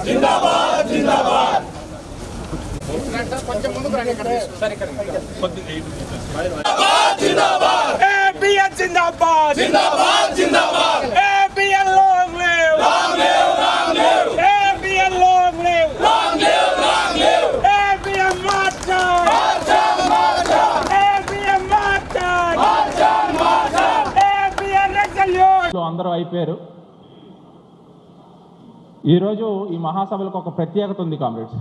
జిందాబాద్ జిందాబాద్ ABN జిందాబాద్ జిందాబాద్ జిందాబాద్ ABN long live ABN long live ABN marcha ABN marcha ABN resolute అందరూ అయిపోయారు. ఈరోజు ఈ మహాసభలకు ఒక ప్రత్యేకత ఉంది comrades.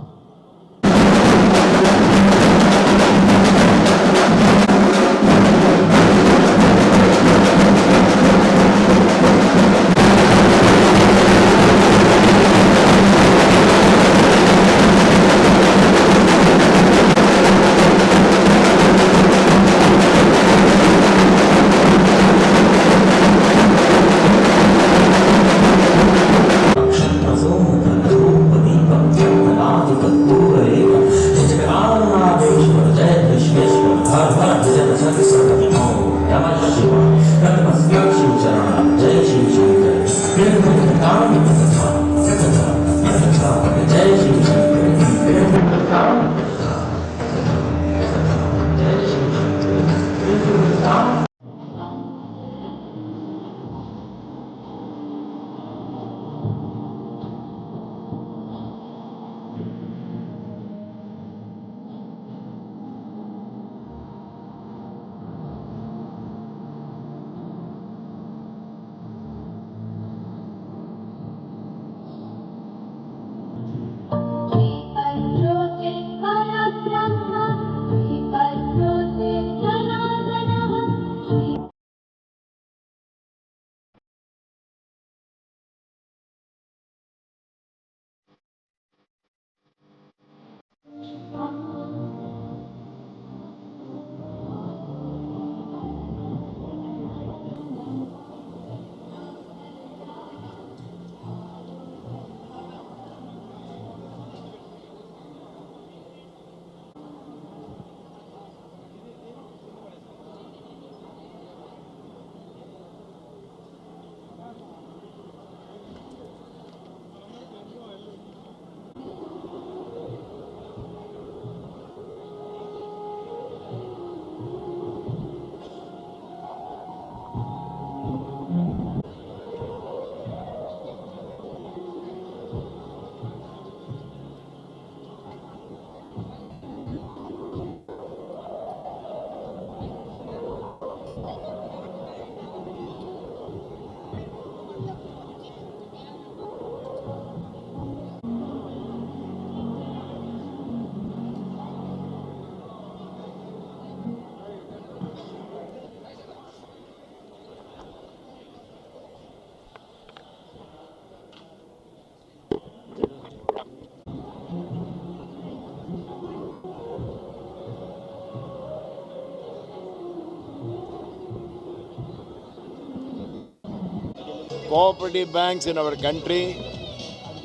Cooperative banks in our country,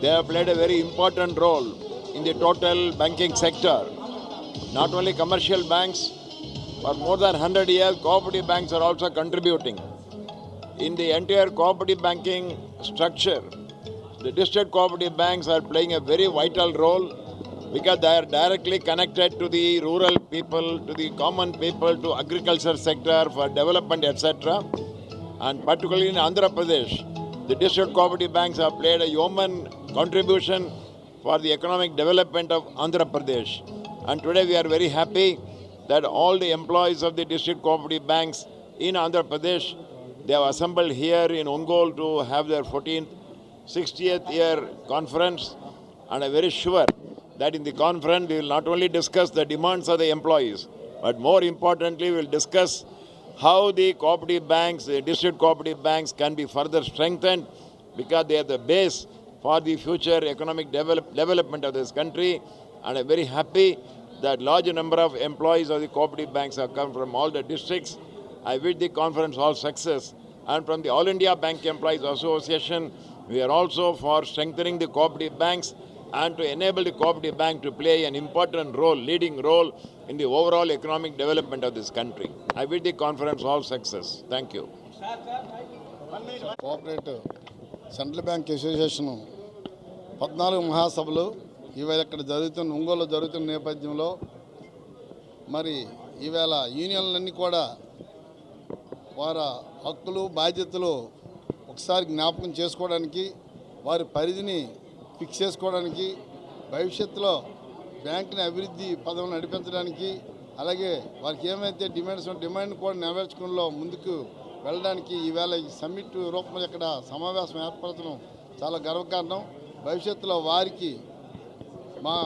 they have played a very important role in the total banking sector. Not only commercial banks, for more than 100 years, cooperative banks are also contributing. In the entire cooperative banking structure, the district cooperative banks are playing a very vital role because they are directly connected to the rural people, to the common people, to agriculture sector for development, etc. And particularly in Andhra Pradesh, the district cooperative banks have played a human contribution for the economic development of Andhra Pradesh. And today we are very happy that all the employees of the district cooperative banks in Andhra Pradesh, they have assembled here in Ongole to have their 14th, 60th year conference. And I'm very sure that in the conference we will not only discuss the demands of the employees, but more importantly we will discuss how the cooperative banks, the district cooperative banks can be further strengthened because they are the base for the future economic development of this country. And I'm very happy that large number of employees of the cooperative banks have come from all the districts. I wish the conference all success. And from the All India Bank Employees Association, we are also for strengthening the cooperative banks and to enable the cooperative bank to play an important role, leading role in the overall economic development of this country. I wish the conference all success. Thank you. Cooperative central bank association 14 మహాసభలు ఇవాళ ఇక్కడ జరుగుతున్న ఒంగోలులో జరుగుతున్న నేపథ్యంలో మరి ఈవేళ యూనియన్లన్నీ కూడా వారి హక్కులు బాధ్యతలు ఒకసారి జ్ఞాపకం చేసుకోవడానికి వారి పరిధిని ఫిక్స్ చేసుకోవడానికి భవిష్యత్తులో బ్యాంకుని అభివృద్ధి పదవులు నడిపించడానికి అలాగే వారికి ఏమైతే డిమాండ్ కూడా నెరవేర్చుకునేలో ముందుకు వెళ్ళడానికి ఈవేళ ఈ సమ్మిట్ రూపంలో ఇక్కడ సమావేశం ఏర్పరచడం చాలా గర్వకారణం. భవిష్యత్తులో వారికి మా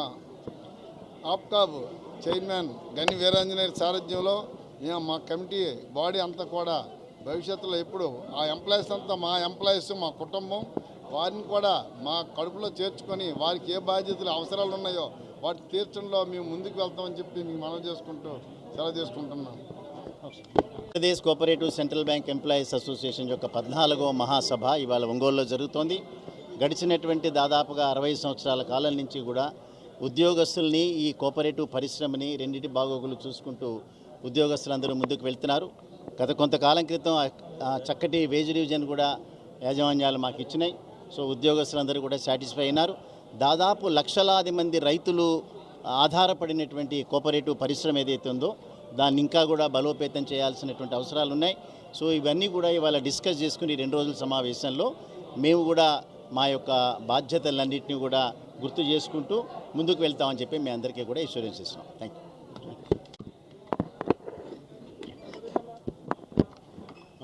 ఆప్కాబ్ చైర్మన్ గని వీరాంజనేయ సారథ్యంలో మేము మా కమిటీ బాడీ అంతా కూడా భవిష్యత్తులో ఎప్పుడు ఆ ఎంప్లాయీస్ అంతా మా ఎంప్లాయీస్ మా కుటుంబం వారిని కూడా మా కడుపులో చేర్చుకొని వారికి ఏ బాధ్యతలు అవసరాలు ఉన్నాయో వాటిని తీర్చడంలో మేము ముందుకు వెళ్తామని చెప్పి మీకు మనవి చేసుకుంటూ సెలవు చేసుకుంటున్నాం. Andhra Pradesh cooperative central bank employees association యొక్క 14వ మహాసభ ఇవాళ ఒంగోలులో జరుగుతోంది. గడిచినటువంటి దాదాపుగా 60 సంవత్సరాల కాలం నుంచి కూడా ఉద్యోగస్తుల్ని ఈ కోఆపరేటివ్ పరిశ్రమని రెండింటి బాగోగులు చూసుకుంటూ ఉద్యోగస్తులందరూ ముందుకు వెళ్తున్నారు. గత కొంతకాలం క్రితం చక్కటి వేజ్ డివిజన్ కూడా యాజమాన్యాలు మాకు ఇచ్చినాయి. సో ఉద్యోగస్తులందరూ కూడా సాటిస్ఫై అయినారు. దాదాపు లక్షలాది మంది రైతులు ఆధారపడినటువంటి కోఆపరేటివ్ పరిశ్రమ ఏదైతే ఉందో దాన్ని ఇంకా కూడా బలోపేతం చేయాల్సినటువంటి అవసరాలు ఉన్నాయి. సో ఇవన్నీ కూడా ఇవాళ డిస్కస్ చేసుకుని 2 రోజుల సమావేశంలో మేము కూడా మా యొక్క బాధ్యతలన్నింటినీ కూడా గుర్తు చేసుకుంటూ ముందుకు వెళ్తామని చెప్పి మీ అందరికీ కూడా ఇన్సూరెన్స్ ఇస్తున్నాం. Thank you.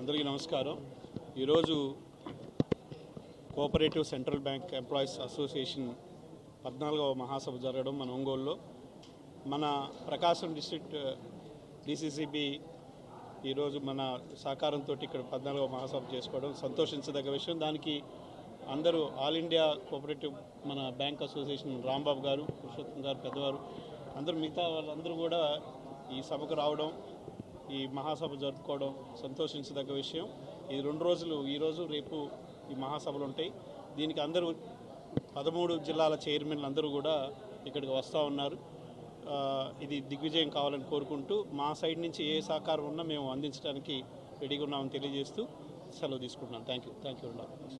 అందరికీ నమస్కారం. ఈరోజు cooperative central bank employees association 14వ మహాసభ జరగడం మన ఒంగోలులో. మన ప్రకాశం డిస్ట్రిక్ట్ డిసిసిబి ఈరోజు మన సహకారంతో ఇక్కడ 14వ మహాసభ చేసుకోవడం సంతోషించదగ్గ విషయం. దానికి అందరూ ఆల్ ఇండియా కోఆపరేటివ్ మన బ్యాంక్ అసోసియేషన్ రాంబాబు గారు, పురుషోత్తం గారు, పెద్దవారు అందరూ మిగతా వాళ్ళందరూ కూడా ఈ సభకు రావడం, ఈ మహాసభ జరుపుకోవడం సంతోషించదగ్గ విషయం. ఇది 2 రోజులు, ఈరోజు రేపు ఈ మహాసభలు ఉంటాయి. దీనికి అందరూ 13 జిల్లాల చైర్మన్లు అందరూ కూడా ఇక్కడికి వస్తూ ఉన్నారు. ఇది దిగ్విజయం కావాలని కోరుకుంటూ మా సైడ్ నుంచి ఏ సహకారం ఉన్నా మేము అందించడానికి రెడీగా ఉన్నామని తెలియజేస్తూ సెలవు తీసుకుంటున్నాను. Thank you.